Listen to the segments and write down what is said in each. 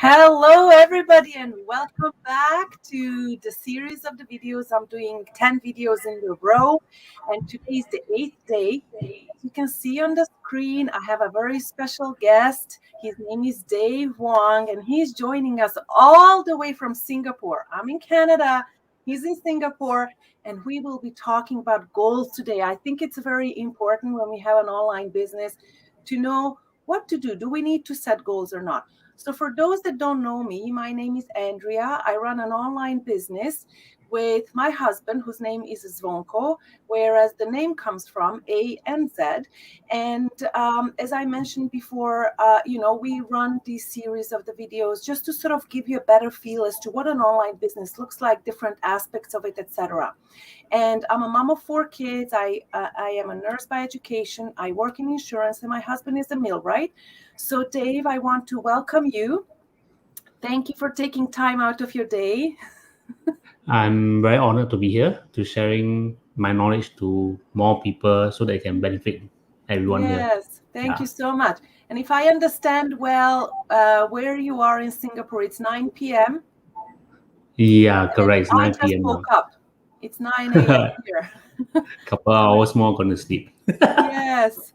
Hello, everybody, and welcome back to the series of the videos. I'm doing 10 videos in a row, and today is the 8th day. As you can see on the screen, I have a very special guest. His name is Dave Wong, and he's joining us all the way from Singapore. I'm in Canada, he's in Singapore, and we will be talking about goals today. I think it's very important when we have an online business to know what to do. Do we need to set goals or not? So for those that don't know me, my name is Andrea. I run an online business with my husband, whose name is Zvonko, whereas the name comes from ANZ. And as I mentioned before, we run these series of the videos just to sort of give you a better feel as to what an online business looks like, different aspects of it, etc. And I'm a mom of 4 kids. I am a nurse by education. I work in insurance, and my husband is a millwright. So, Dave, I want to welcome you. Thank you for taking time out of your day. I'm very honored to be here to sharing my knowledge to more people so they can benefit everyone here. Yes, thank you so much. And if I understand well, where you are in Singapore, it's 9 p.m. Yeah, correct. It's I 9 just p.m. woke now. up. It's 9 a.m. here. Couple hours more gonna sleep. Yes.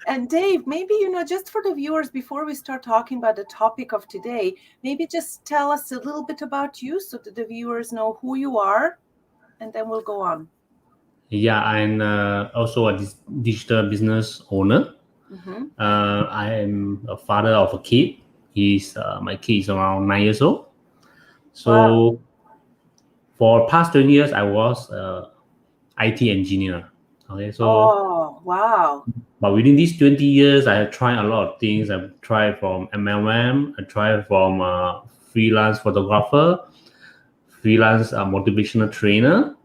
And Dave, maybe, just for the viewers, before we start talking about the topic of today, maybe just tell us a little bit about you so that the viewers know who you are, and then we'll go on. Yeah, I'm also a digital business owner. Mm-hmm. I am a father of a kid. My kid is around 9 years old. Wow. So for past 20 years, I was IT engineer. Okay, so Oh, wow. but within these 20 years, I have tried a lot of things. I've tried from MLM, I tried from freelance photographer, freelance motivational trainer.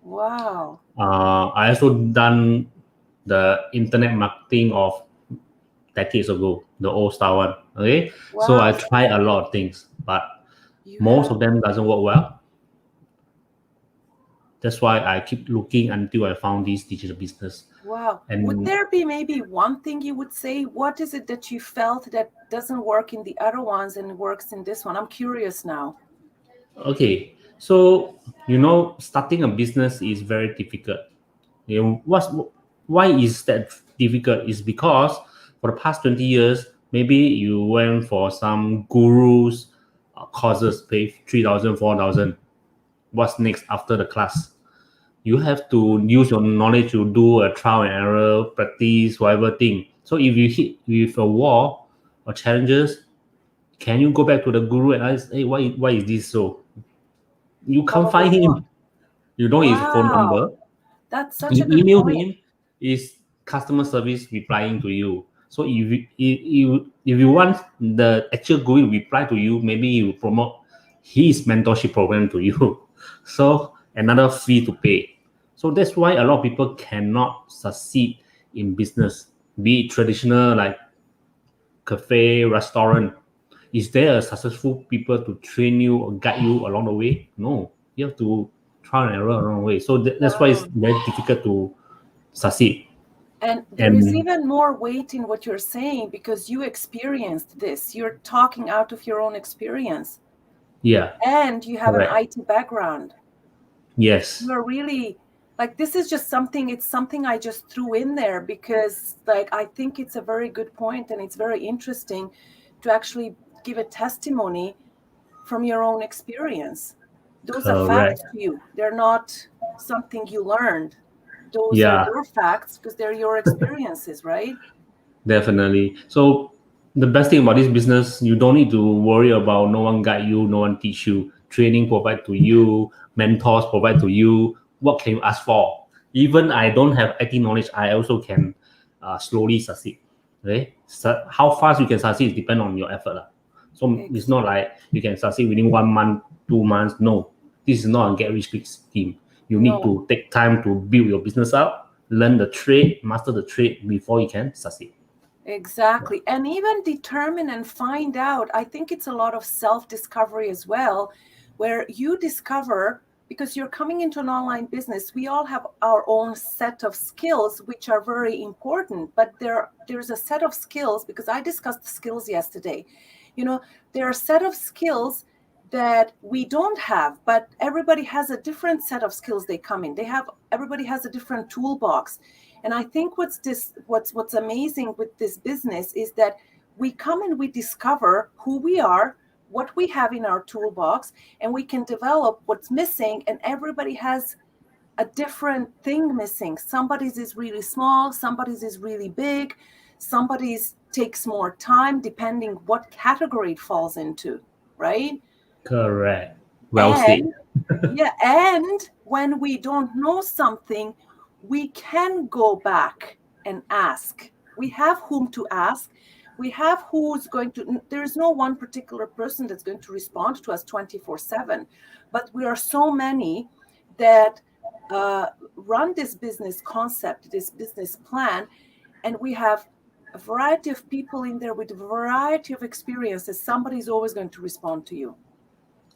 Wow. I also done the internet marketing of decades ago, the old style one. Okay, so Wow. I So tried a lot of things, but you most have, of them doesn't work well. That's why I keep looking until I found this digital business. wow. Would And there be maybe one thing you would say? What is it that you felt that doesn't work in the other ones and works in this one? I'm curious now. okay, so starting a business is very difficult. Why is that difficult? Is because for the past 20 years, maybe you went for some gurus courses, pay 3,000, 4,000. What's next after the class? You have to use your knowledge to do a trial and error, practice, whatever thing. So if you hit with a wall or challenges, can you go back to the guru and ask, hey, why is this so? You can't find Oh, him. You know his phone wow. number. That's such a You good email point. him, is customer service replying to you. So if you want the actual guru reply to you, maybe you promote his mentorship program to you. So another fee to pay. So that's why a lot of people cannot succeed in business, be it traditional like cafe, restaurant. Is there a successful people to train you or guide you along the way? No, you have to try and error along the way. So that's why it's Wow. very difficult to succeed. And there is And even more weight in what you're saying because you experienced this. You're talking out of your own experience yeah, and you have an correct. IT background. Yes, You're really like, this is just something, it's something I just threw in there because, like, I think it's a very good point and it's very interesting to actually give a testimony from your own experience. Those are correct. facts to you, they're not something you learned. Those are Yeah, your facts because they're your experiences, right? definitely. So the best thing about this business, you don't need to worry about no one guide you, no one teach you. Training provide to you, mentors provide to you. What can you ask for? Even I don't have IT knowledge, I also can slowly succeed. Okay, so how fast you can succeed depend on your effort lah. So it's not like you can succeed within 1 month, 2 months. No, this is not a get rich quick scheme. You need No, to take time to build your business up, learn the trade, master the trade before you can succeed. exactly. And even determine and find out. I think it's a lot of self-discovery as well, where you discover, because you're coming into an online business, we all have our own set of skills, which are very important. But there's a set of skills, because I discussed skills yesterday. You know, there are a set of skills that we don't have, but everybody has a different set of skills they come in. Everybody has a different toolbox. And I think what's amazing with this business is that we come and we discover who we are, what we have in our toolbox, and we can develop what's missing, and everybody has a different thing missing. Somebody's is really small, somebody's is really big, somebody's takes more time depending what category it falls into, right? Correct. Well said. Yeah, and when we don't know something, we can go back and ask. We have whom to ask. We have who's going to, there's no one particular person that's going to respond to us 24/7, but we are so many that run this business concept, this business plan, and we have a variety of people in there with a variety of experiences. Somebody's always going to respond to you.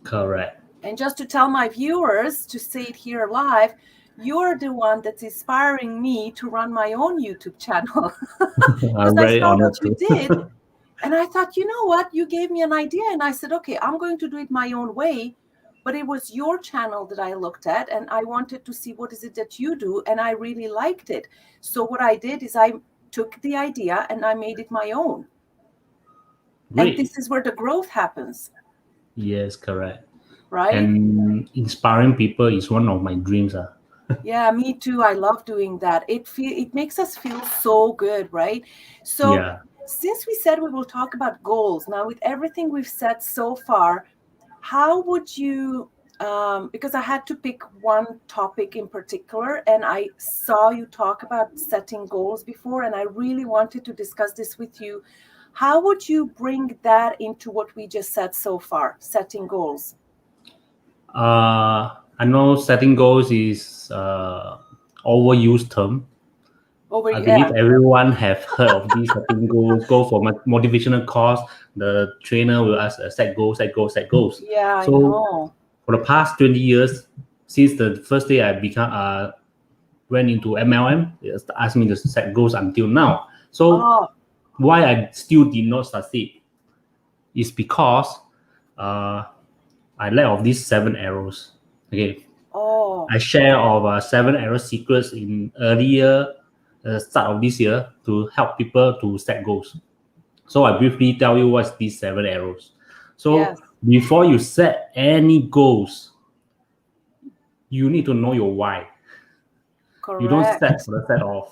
Correct. And just to tell my viewers, to say it here live, you're the one that's inspiring me to run my own YouTube channel. I'm very honored what you did, and I thought, you know what, you gave me an idea, and I said, okay, I'm going to do it my own way. But it was your channel that I looked at, and I wanted to see what is it that you do, and I really liked it. So what I did is I took the idea and I made it my own. Great. And this is where the growth happens. Yes, correct. Right? And inspiring people is one of my dreams. Yeah, me too. I love doing that. It makes us feel so good, right? So Yeah. Since we said we will talk about goals, now with everything we've said so far, how would you, because I had to pick one topic in particular, and I saw you talk about setting goals before, and I really wanted to discuss this with you. How would you bring that into what we just said so far, setting goals? I know setting goals is overused term. I believe everyone have heard of these setting goals. Go for motivational course. The trainer will ask, set goals, set goals, set goals. Yeah, so I know. For the past 20 years, since the first day I went into MLM, it asked me to set goals until now. So why I still did not succeed is because I lack of these 7 arrows. Okay. I share of 7 arrow secrets in earlier start of this year to help people to set goals. So I briefly tell you what's these 7 arrows. So before you set any goals, you need to know your why. Correct. You don't set for the set of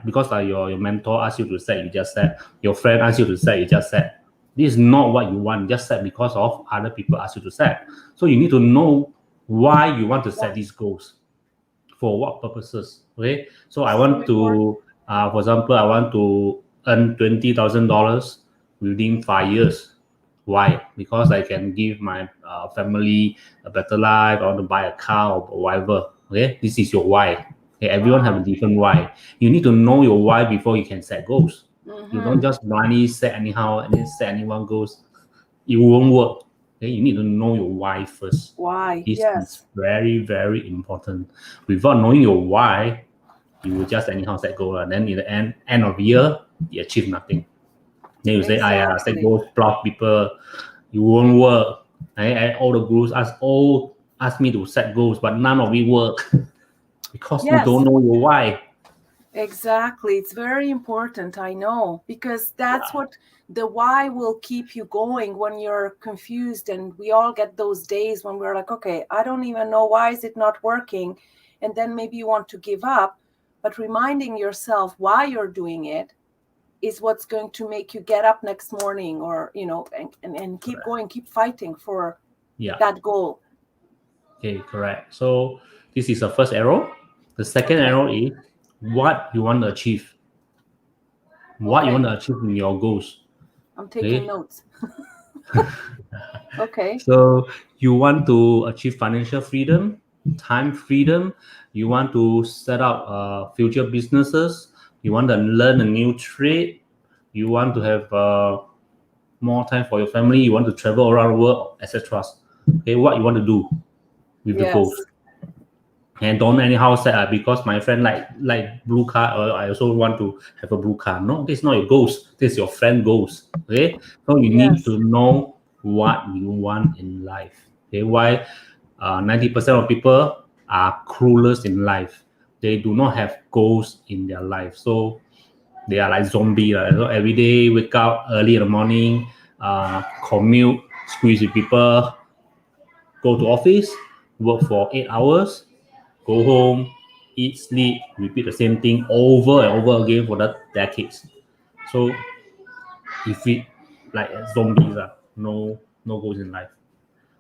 because your mentor asks you to set, you just set. Your friend asks you to set, you just set. This is not what you want. Just set because of other people ask you to set. So you need to know why you want to set these goals. For what purposes? Okay. So I want to, for example, I want to earn $20,000 within 5 years. Why? Because I can give my family a better life. I want to buy a car or whatever. Okay. This is your why. Okay. Everyone have a different why. You need to know your why before you can set goals. You don't just blindly set anyhow and then set anyone goals. It won't work. Okay, you need to know your why first. Why? This is very, very important. Without knowing your why, you will just anyhow set goal. And then in the end of the year, you achieve nothing. Then you say, set goals, block people. You won't work. All the gurus ask me to set goals, but none of it work. Because you don't know your why. Exactly. It's very important, I know, because that's what the why will keep you going when you're confused. And we all get those days when we're like, okay, I don't even know why is it not working. And then maybe you want to give up, but reminding yourself why you're doing it is what's going to make you get up next morning, or, and keep going, keep fighting for that goal. Okay, correct. So this is the first arrow. The second arrow is what you want to achieve. What you want to achieve in your goals. I'm taking notes. Okay. So you want to achieve financial freedom, time freedom. You want to set up future businesses. You want to learn a new trade. You want to have more time for your family. You want to travel around the world, etc. Okay, what you want to do with the goals. And don't anyhow say because my friend like blue car, or I also want to have a blue car. No, this is not your goals. This is your friend goals. Okay, so you need Yes. to know what you want in life. Okay, why 90% of people are clueless in life. They do not have goals in their life, so they are like zombie. So every day wake up early in the morning, commute, squeeze with people, go to office, work for 8 hours, go home, eat, sleep, repeat the same thing over and over again for the decades. So if we like zombies, no goals in life.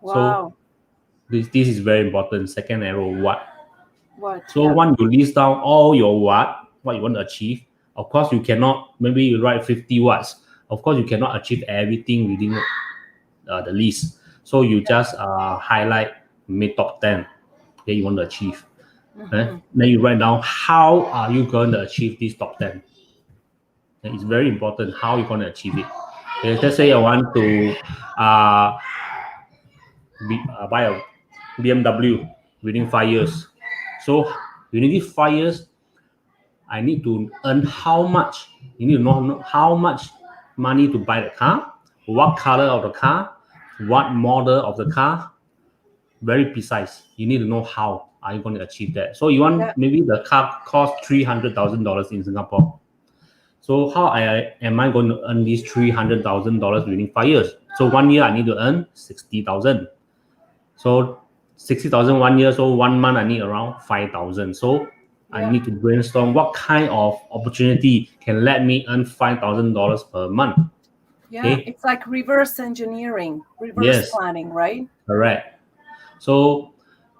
So Wow. this is very important. Second arrow, what? What? So Yeah. once you list down all your what you want to achieve, of course you cannot, maybe you write 50 watts. Of course you cannot achieve everything within the list. So you just highlight maybe top 10 that you want to achieve. Mm-hmm. Then you write down how are you going to achieve this top 10. And it's very important how you're going to achieve it. Okay, let's say I want to uh, buy a BMW within 5 years. So within these 5 years, I need to earn how much. You need to know how much money to buy the car, what color of the car, what model of the car. Very precise. You need to know how are you going to achieve that. So you Yeah. want maybe the car cost $300,000 in Singapore. So how am I going to earn these $300,000 within 5 years? So 1 year I need to earn 60,000. So 60,000 1 year. So 1 month I need around 5,000. So I Yeah. need to brainstorm what kind of opportunity can let me earn $5,000 per month. Yeah. Okay. It's like reverse engineering, reverse Yes. planning, right? Correct. So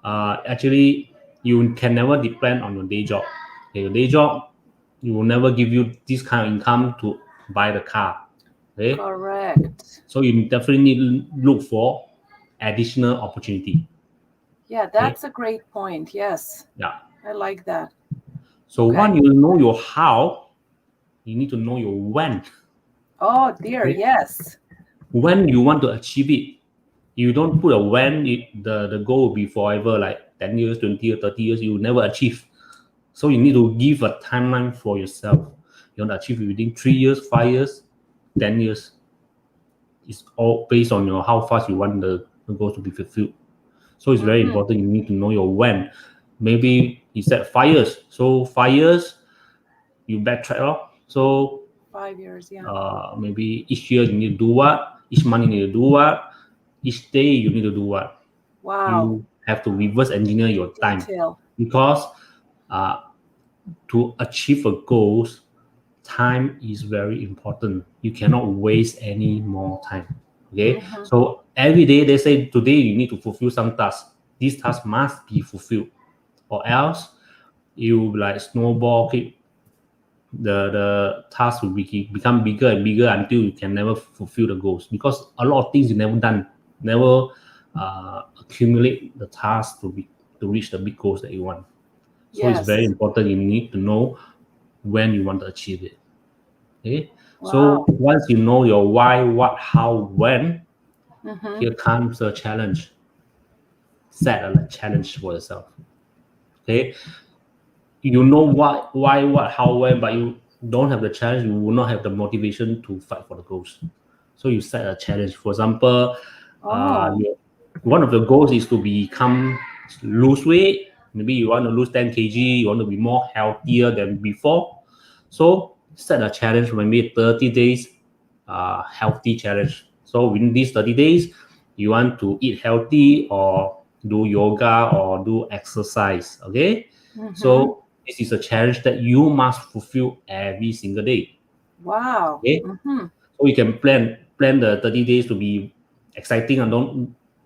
actually, you can never depend on your day job. Okay, your day job, you will never give you this kind of income to buy the car. Okay, Correct. so you definitely need to look for additional opportunity. Yeah, Okay, that's a great point. Yes. yeah. I like that. So Okay. when you know your how, you need to know your when. Oh dear, Okay, yes. when you want to achieve it, you don't put a when the goal will be forever, like 10 years, 20 years, 30 years, you will never achieve. So you need to give a timeline for yourself. You want to achieve it within 3 years, 5 years, 10 years. It's all based on your how fast you want the goals to be fulfilled. So it's very Mm-hmm. important. You need to know your when. Maybe you said 5 years. So 5 years, you backtrack off. So 5 years, yeah. maybe each year you need to do what, each month you need to do what, each day you need to do what. Wow. You have to reverse engineer your time Detail. because uh, to achieve a goals, time is very important. You cannot waste any more time. Okay, Mm-hmm. so every day they say today you need to fulfill some task. This task must be fulfilled, or else you like snowball. Okay, the task will become bigger and bigger until you can never fulfill the goals because a lot of things you never done, never accumulate the task to reach the big goals that you want. So it's very Yes. important. You need to know when you want to achieve it. Okay. So Wow. once you know your why, what, how, when, Mm-hmm. here comes a challenge. Set a challenge for yourself. Okay. You know what, why, what, how, when, but you don't have the challenge, you will not have the motivation to fight for the goals. So you set a challenge. For example, Oh, one of the goals is to lose weight. Maybe you want to lose 10 kg, you want to be more healthier than before. So set a challenge, maybe 30 days healthy challenge. So within these 30 days, you want to eat healthy or do yoga or do exercise. Okay. mm-hmm. So this is a challenge that you must fulfill every single day. Wow. Okay. Mm-hmm. So you can plan the 30 days to be exciting and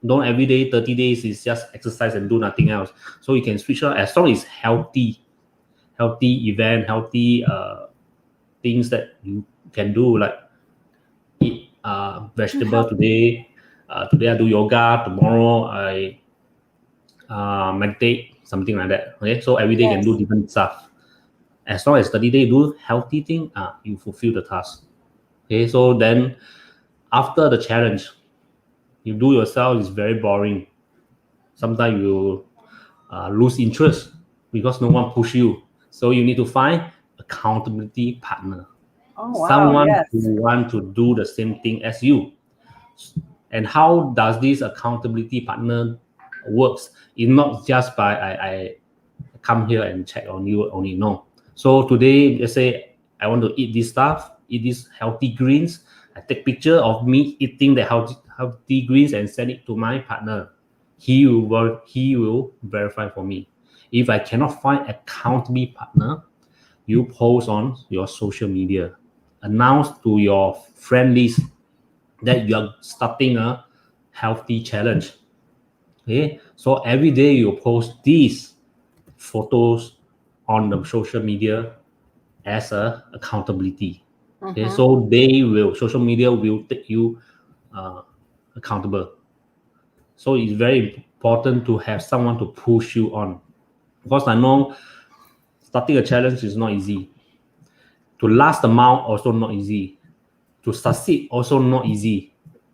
don't every day 30 days is just exercise and do nothing else. So you can switch on as long as healthy event, healthy things that you can do, like eat To vegetable help. today. Today I do yoga. Tomorrow I meditate, something like that. Okay, so every day you can do Yes. different stuff. As long as 30 days do healthy thing, you fulfill the task. Okay, so then after the challenge, you do yourself is very boring. Sometimes you lose interest because no one push you. So you need to find accountability partner, Oh, wow. someone Yes. who want to do the same thing as you. And how does this accountability partner works? It's not just by I come here and check on you only. No. So today, let's say I want to eat this stuff, eat these healthy greens. I take picture of me eating the healthy greens and send it to my partner. He will verify for me. If I cannot find accountability partner, you post on your social media, announce to your friend list that you are starting a healthy challenge. Okay, so every day you post these photos on the social media as a accountability. Okay, so social media will take you accountable. So it's very important to have someone to push you on, because I know starting a challenge is not easy. To last the month also not easy. To succeed also not easy.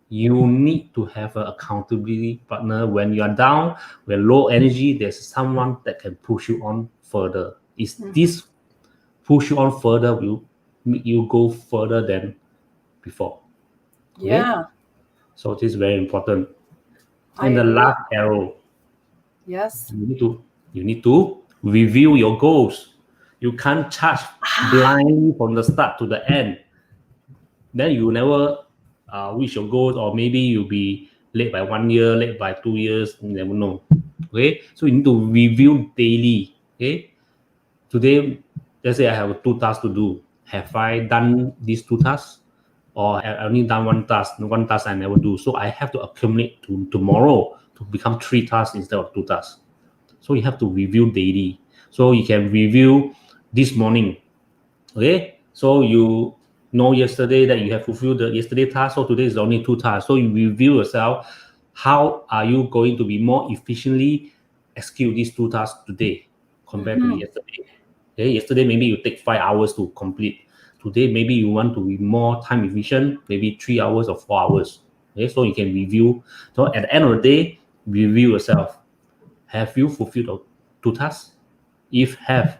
You need to have an accountability partner. When you are down, when low energy, there's someone that can push you on further. Is this push you on further will make you go further than before? Okay? Yeah. So this is very important. I And the agree. last arrow, Yes. you need to review your goals. You can't charge blindly from the start to the end. Then you never reach your goals, or maybe you'll be late by 1 year, late by 2 years, you never know. Okay, so you need to review daily. Okay, today, let's say I have 2 tasks to do. Have I done these 2 tasks, or I only done 1 task? One task I never do, so I have to accumulate to tomorrow to become 3 tasks instead of 2 tasks. So you have to review daily. So you can review this morning. Okay, so you know yesterday that you have fulfilled the yesterday task, so today is only 2 tasks. So you review yourself, how are you going to be more efficiently execute these 2 tasks today compared to yesterday? Okay, yesterday maybe you take 5 hours to complete. Today maybe you want to be more time efficient, maybe 3 hours or 4 hours. Okay, so you can review. So at the end of the day, review yourself. Have you fulfilled the 2 tasks? If have,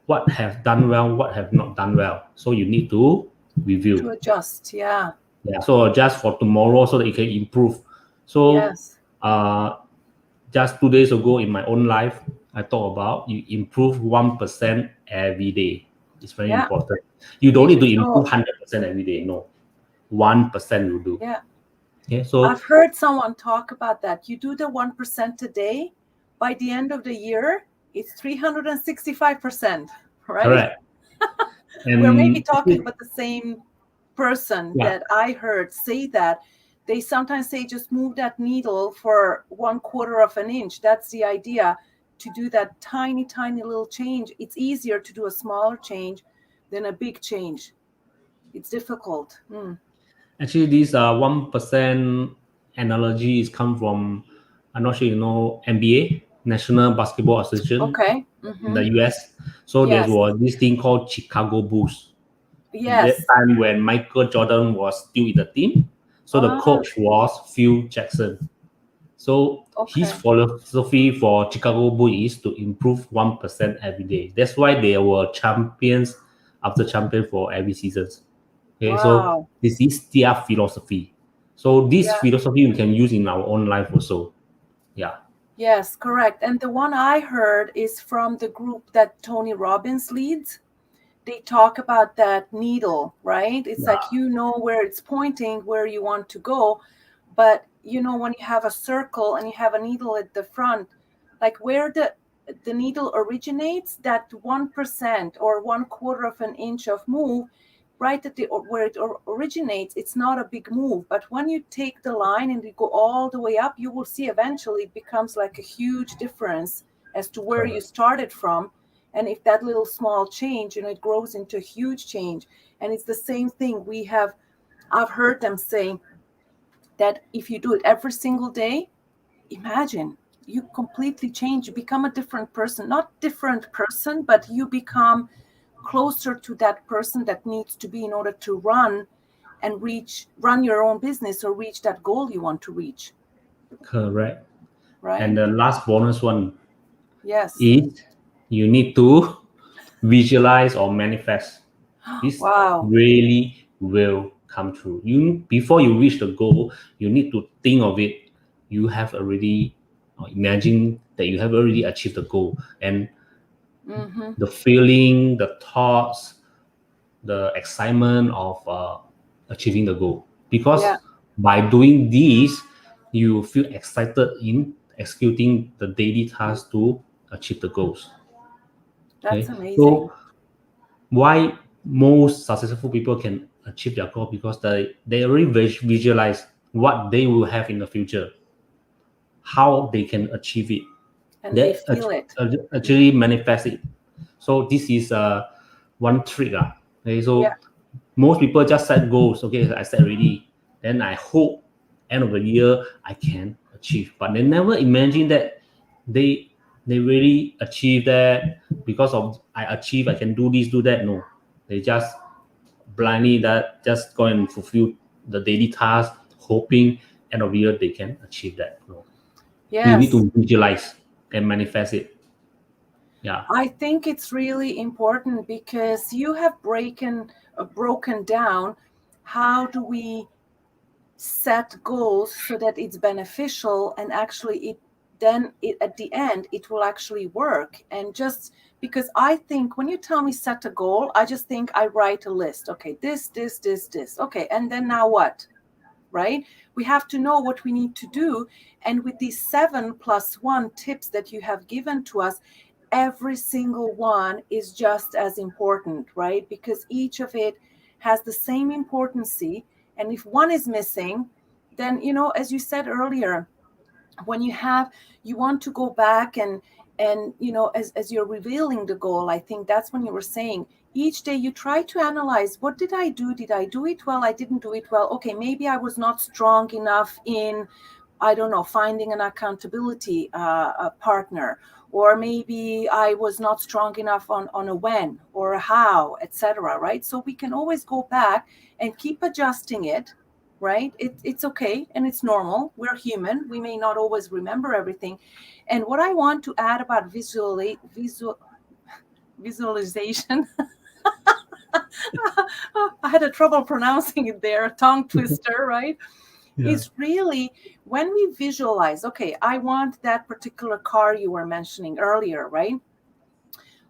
what have done well, what have not done well. So you need to review. To adjust. Yeah. Yeah. So just for tomorrow so that you can improve. So Yes. just 2 days ago in my own life, I talked about you improve 1% every day. It's very important. You don't need to improve 100% every day. No, 1% will do. Yeah. Okay, so I've heard someone talk about that. You do the 1% a day. By the end of the year, it's 365%. Right? Correct. We're maybe talking about the same person that I heard say that. They sometimes say just move that needle for 1/4 of an inch. That's the idea, to do that tiny, tiny little change. It's easier to do a smaller change than a big change. It's difficult. Actually, this 1% analogy is come from, I'm not sure you know, NBA, National Basketball Association. Okay. In the US. So there was this thing called Chicago Bulls. That time when Michael Jordan was still in the team. So the coach was Phil Jackson. So his philosophy for Chicago Bulls is to improve 1% every day. That's why they were champions after champion for every season. Okay, so this is their philosophy. So this philosophy we can use in our own life also. Yeah. Yes, correct. And the one I heard is from the group that Tony Robbins leads. They talk about that needle, right? It's like, you know where it's pointing, where you want to go. But, you know, when you have a circle and you have a needle at the front, like where the needle originates, that 1% or 1/4 of an inch of move, right at where it originates, it's not a big move. But when you take the line and you go all the way up, you will see eventually it becomes like a huge difference as to where you started from. And if that little small change, you know, it grows into a huge change. And it's the same thing. I've heard them say that if you do it every single day, imagine you completely change. You become a different person. Not different person, but you become closer to that person that needs to be in order to run your own business or reach that goal you want to reach. Correct. Right. And the last bonus one, Yes. is you need to visualize or manifest. This Wow. really will come true. You before you reach the goal, you need to think of it. You have already imagine that you have already achieved the goal, and Mm-hmm. the feeling, the thoughts, the excitement of achieving the goal. Because Yeah. by doing this, you feel excited in executing the daily tasks to achieve the goals. That's Okay, amazing. so why most successful people can achieve their goal because they already visualize what they will have in the future, how they can achieve it. And they They feel it. actually manifest it. So this is one trick. Okay, Yeah. so most people just set goals. Okay, I set already. Then I hope end of the year I can achieve. But they never imagine that they they really achieve that because of I achieve, I can do this, do that. No. They just blindly that just go and fulfill the daily task, hoping end of the year they can achieve that. No. You need Yes. to visualize and manifest it. Yeah. I think it's really important because you have broken down how do we set goals so that it's beneficial and actually at the end it will actually work. And just because I think when you tell me set a goal, I just think I write a list. Okay, this. Okay, and then now what? Right? We have to know what we need to do. And with these 7+1 tips that you have given to us, every single one is just as important, right? Because each of it has the same importance. And if one is missing, then, as you said earlier, when you want to go back and as you're revealing the goal, I think that's when you were saying each day you try to analyze, what did I do? Did I do it well? I didn't do it well. Okay, maybe I was not strong enough in, I don't know, finding an accountability a partner, or maybe I was not strong enough on a when or a how, etc. Right? So we can always go back and keep adjusting it. Right? It's okay and it's normal. We're human. We may not always remember everything. And what I want to add about visualization, I had a trouble pronouncing it there, a tongue twister, right? Yeah. Is really when we visualize, okay, I want that particular car you were mentioning earlier, right?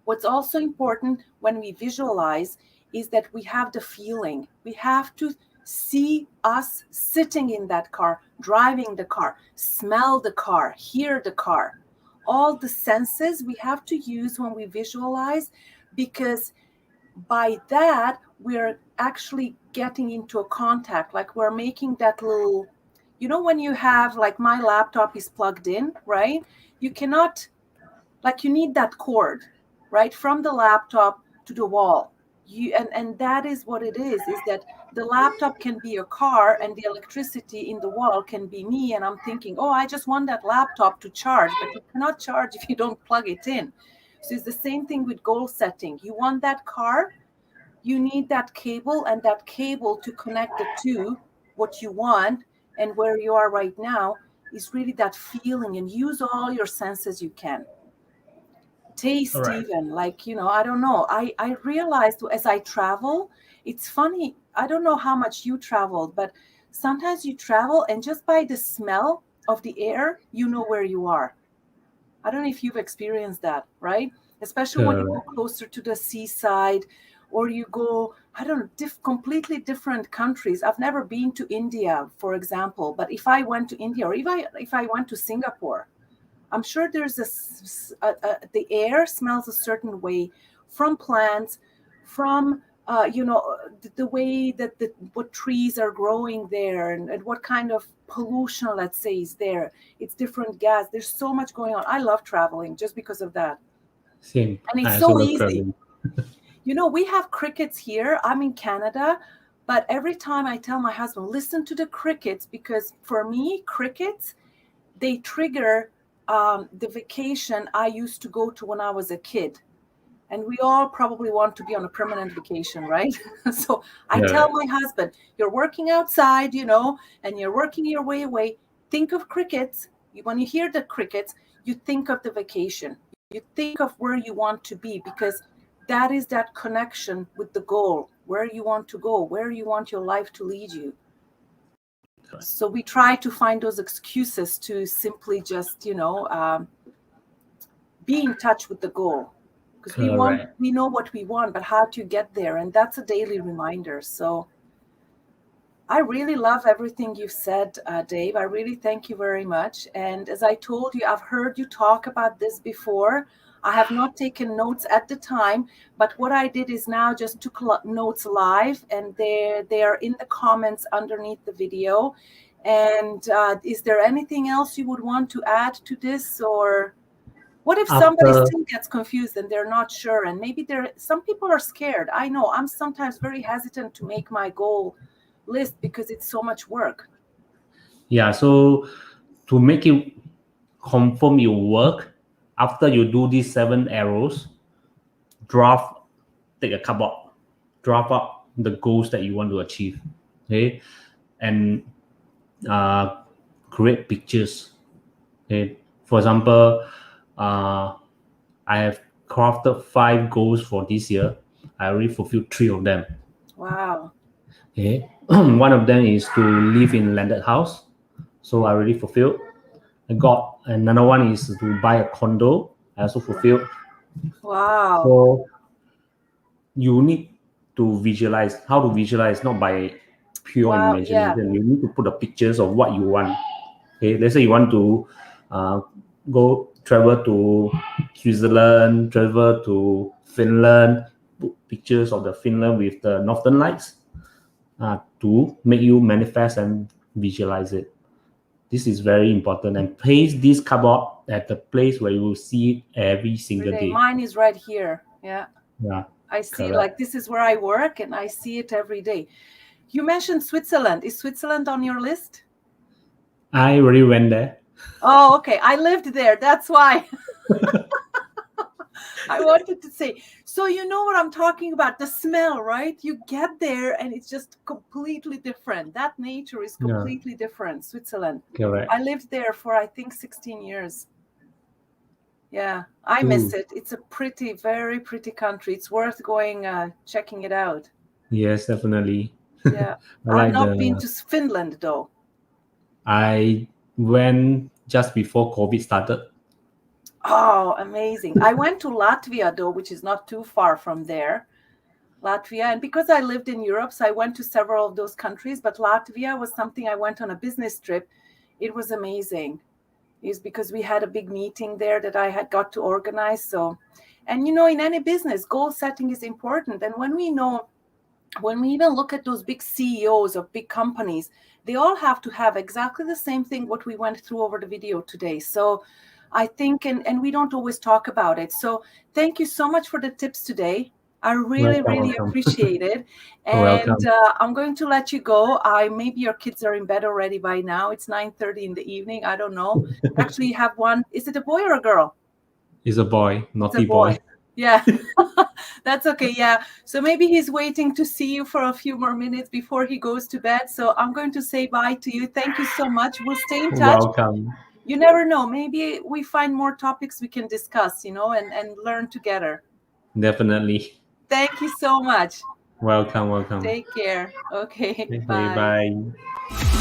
What's also important when we visualize is that we have the feeling. We have to see us sitting in that car, driving the car, smell the car, hear the car. All the senses we have to use when we visualize, because by that we're actually getting into a contact, like we're making that little, when you have, like, my laptop is plugged in, right? You cannot, like, you need that cord, right, from the laptop to the wall. And that is what it is that the laptop can be a car and the electricity in the wall can be me, and I'm thinking, oh, I just want that laptop to charge, but you cannot charge if you don't plug it in. So it's the same thing with goal setting. You want that car, you need that cable, and that cable to connect it to what you want and where you are right now is really that feeling. And use all your senses you can. Taste, Correct. even, like, I don't know, I realized as I travel, it's funny, I don't know how much you traveled, but sometimes you travel and just by the smell of the air, where you are. I don't know if you've experienced that, right? Especially when you go Correct. closer to the seaside, or you go, I don't know, completely different countries. I've never been to India, for example, but if I went to India, or if I went to Singapore, I'm sure there's the air smells a certain way, from plants, from the way that what trees are growing there, and what kind of pollution, let's say, is there. It's different gas. There's so much going on. I love traveling just because of that, Same. and I it's also so love easy. traveling. We have crickets here. I'm in Canada, but every time I tell my husband, listen to the crickets, because for me, crickets, they trigger the vacation I used to go to when I was a kid. And we all probably want to be on a permanent vacation, right? So I tell Yeah. my husband, you're working outside, and you're working your way away. Think of crickets. When you hear the crickets, you think of the vacation. You think of where you want to be, because that is that connection with the goal, where you want to go, where you want your life to lead you. So we try to find those excuses to simply just, be in touch with the goal, because we know what we want, but how to get there, and that's a daily reminder. So I really love everything you've said, Dave. I really thank you very much. And as I told you, I've heard you talk about this before. I have not taken notes at the time, but what I did is now just took notes live, and they are in the comments underneath the video. And is there anything else you would want to add to this? Or what if somebody still gets confused and they're not sure? And maybe some people are scared. I know I'm sometimes very hesitant to make my goal list because it's so much work. Yeah, so to make it confirm your work, after you do these 7 arrows, take a cupboard, draft up the goals that you want to achieve, okay, and create pictures. Okay, for example, I have crafted 5 goals for this year. I already fulfilled 3 of them. Wow. Okay, one of them is to live in landed house, so I already fulfilled. I got another one is to buy a condo. I also fulfilled. Wow. So you need to visualize. How to visualize? Not by pure imagination. Yeah. You need to put the pictures of what you want. Okay, let's say you want to go travel to Switzerland, travel to Finland. Put pictures of the Finland with the Northern Lights to make you manifest and visualize it. This is very important, and place this cupboard at the place where you will see it every single day. Mine is right here. Yeah. Yeah. I see, like, this is where I work and I see it every day. You mentioned Switzerland. Is Switzerland on your list? I already went there. Oh, okay. I lived there. That's why. I wanted to say, so you know what I'm talking about, the smell, right? You get there and it's just completely different. That nature is completely different. Switzerland. Correct. I lived there for, I think, 16 years. Yeah, I miss it. It's a very pretty country. It's worth going, checking it out. Yes, definitely. Yeah. I've not been to Finland, though. I went just before COVID started. Oh, amazing. I went to Latvia, though, which is not too far from there. Latvia. And because I lived in Europe, so I went to several of those countries. But Latvia was something I went on a business trip. It was amazing. It's because we had a big meeting there that I had got to organize. So, and in any business, goal setting is important. And when we even look at those big CEOs of big companies, they all have to have exactly the same thing, what we went through over the video today. So I think, and we don't always talk about it. So thank you so much for the tips today. I really appreciate it. And I'm going to let you go. Maybe your kids are in bed already by now. It's 9:30 in the evening. I don't know. Actually, you have one. Is it a boy or a girl? It's a boy, naughty boy. Yeah, that's okay. Yeah. So maybe he's waiting to see you for a few more minutes before he goes to bed. So I'm going to say bye to you. Thank you so much. We'll stay in touch. Welcome. You never know. Maybe we find more topics we can discuss, and learn together. Definitely. Thank you so much. Welcome. Take care. Okay. Bye.